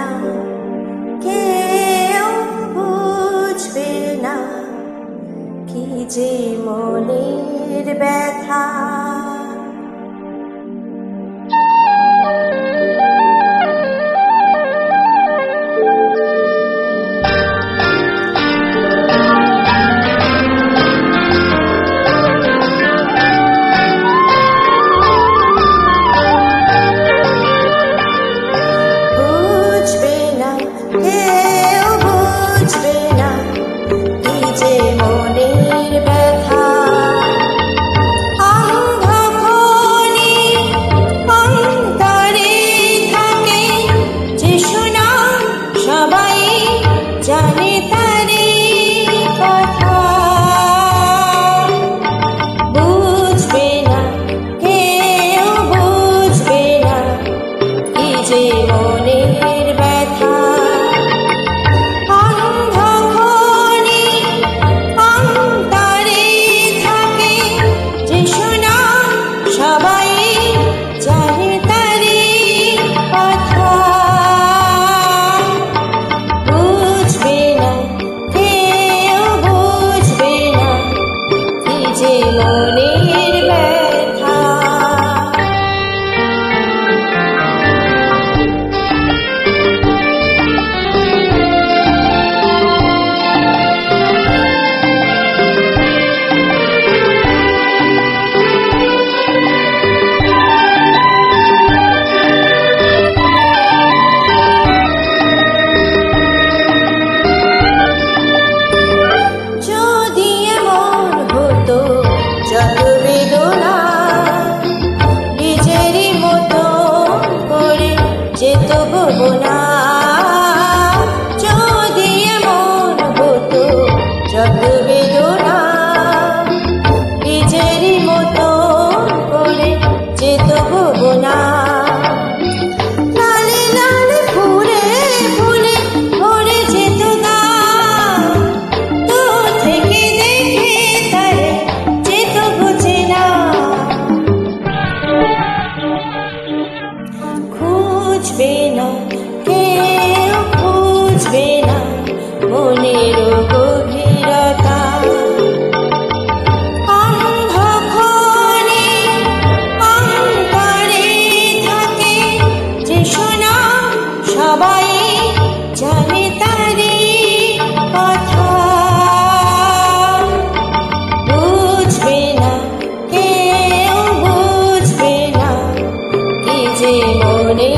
না, কেউ বুঝবে না কি যে মনের ব্যথা। যদি এমন হতো যত বেদনা নিজেরই মতো করে যেত ভোবনা। লালে লালে ফুলে ফুলে ভরে যেত গান, তো থেকে দেখে তারে যেত বুঝে না। খুঁজবে না কেউ, খুঁজবে না মনের গভীরতা। অন্ধকারে অন্তরে থাকে যে শোনা, সবাই জানে তারি কথা। বুঝবে না কেউ, বুঝবে না কি যে মনে